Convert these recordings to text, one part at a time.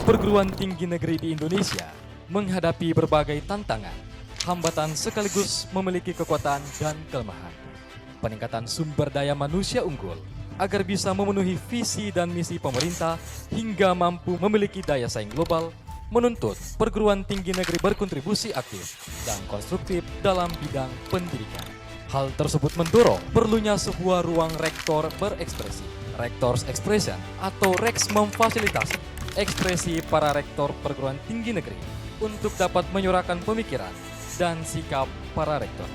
Perguruan tinggi negeri di Indonesia menghadapi berbagai tantangan, hambatan sekaligus memiliki kekuatan dan kelemahan. Peningkatan sumber daya manusia unggul agar bisa memenuhi visi dan misi pemerintah hingga mampu memiliki daya saing global menuntut perguruan tinggi negeri berkontribusi aktif dan konstruktif dalam bidang pendidikan. Hal tersebut mendorong perlunya sebuah ruang rektor berekspresi, Rector's Expression atau Rex memfasilitasi ekspresi para rektor perguruan tinggi negeri untuk dapat menyuarakan pemikiran dan sikap para rektor.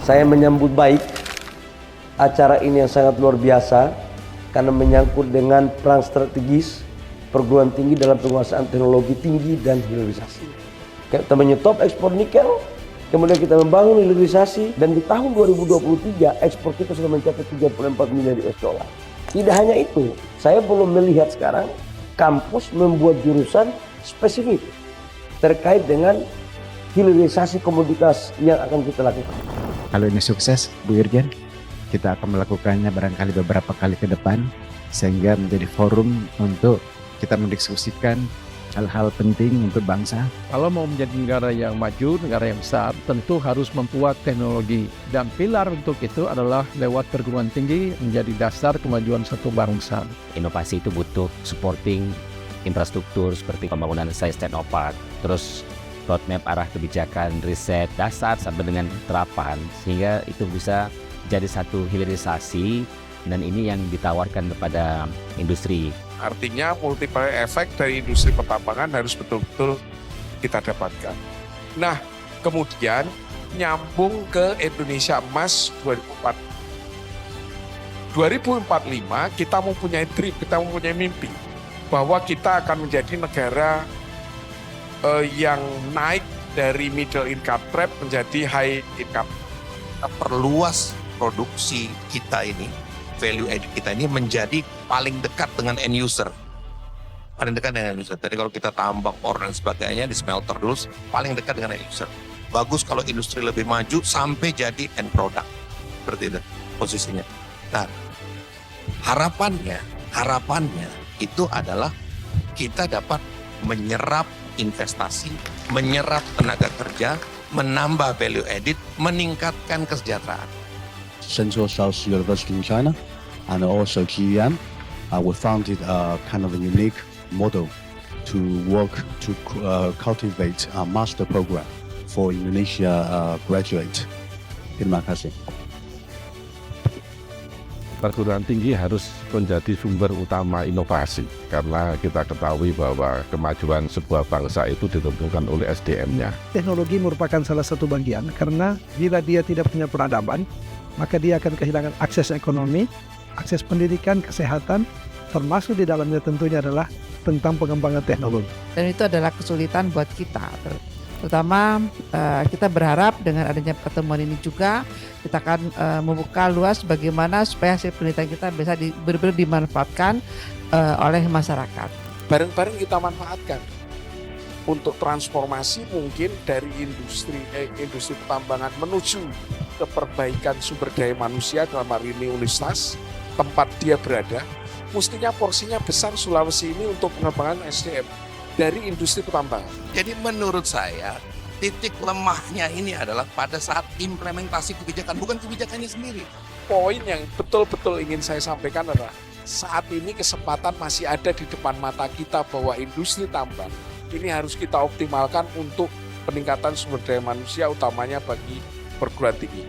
Saya menyambut baik acara ini yang sangat luar biasa karena menyangkut dengan peran strategis perguruan tinggi dalam penguasaan teknologi tinggi dan hilirisasi. Kita menyetop ekspor nikel, kemudian kita membangun hilirisasi, dan di tahun 2023 ekspor kita sudah mencapai 34 miliar US$. Tidak hanya itu, saya belum melihat sekarang kampus membuat jurusan spesifik terkait dengan hilirisasi komoditas yang akan kita lakukan. Kalau ini sukses, Bu Irjen, kita akan melakukannya barangkali beberapa kali ke depan, sehingga menjadi forum untuk kita mendiskusikan hal-hal penting untuk bangsa. Kalau mau menjadi negara yang maju, negara yang besar, tentu harus membuat teknologi. Dan pilar untuk itu adalah lewat perguruan tinggi menjadi dasar kemajuan satu bangsa. Inovasi itu butuh supporting infrastruktur seperti pembangunan science technopark, terus roadmap arah kebijakan, riset, dasar sampai dengan terapan, sehingga itu bisa jadi satu hilirisasi, dan ini yang ditawarkan kepada industri. Artinya multiplier efek dari industri pertambangan harus betul-betul kita dapatkan. Nah, kemudian nyambung ke Indonesia Emas 2045, kita mempunyai dream, kita mempunyai mimpi bahwa kita akan menjadi negara yang naik dari middle income trap menjadi high income. Kita perluas produksi kita ini, value added kita ini menjadi paling dekat dengan end user. Paling dekat dengan end user. Jadi kalau kita tambang ore dan sebagainya di smelter dulu, paling dekat dengan end user. Bagus kalau industri lebih maju sampai jadi end product. Seperti itu posisinya. Nah, harapannya itu adalah kita dapat menyerap investasi, menyerap tenaga kerja, menambah value added, meningkatkan kesejahteraan. Central South University in China and also GEM, we founded a kind of a unique model to work to cultivate a master program for Indonesia graduate. Terima kasih. Perguruan tinggi harus menjadi sumber utama inovasi, karena kita ketahui bahwa kemajuan sebuah bangsa itu ditentukan oleh SDM-nya. Teknologi merupakan salah satu bagian, karena bila dia tidak punya peradaban, maka dia akan kehilangan akses ekonomi, akses pendidikan, kesehatan, termasuk di dalamnya tentunya adalah tentang pengembangan teknologi. Dan itu adalah kesulitan buat kita. Terutama kita berharap dengan adanya pertemuan ini juga kita akan membuka luas bagaimana supaya hasil penelitian kita bisa benar-benar dimanfaatkan oleh masyarakat. Bareng-bareng kita manfaatkan untuk transformasi mungkin dari industri pertambangan menuju ke perbaikan sumber daya manusia, dalam hal ini Universitas tempat dia berada. Mestinya porsinya besar Sulawesi ini untuk pengembangan SDM dari industri pertambangan. Jadi menurut saya titik lemahnya ini adalah pada saat implementasi kebijakan, bukan kebijakannya sendiri. Poin yang betul-betul ingin saya sampaikan adalah saat ini kesempatan masih ada di depan mata kita bahwa industri tambang ini harus kita optimalkan untuk peningkatan sumber daya manusia utamanya bagi perguruan tinggi.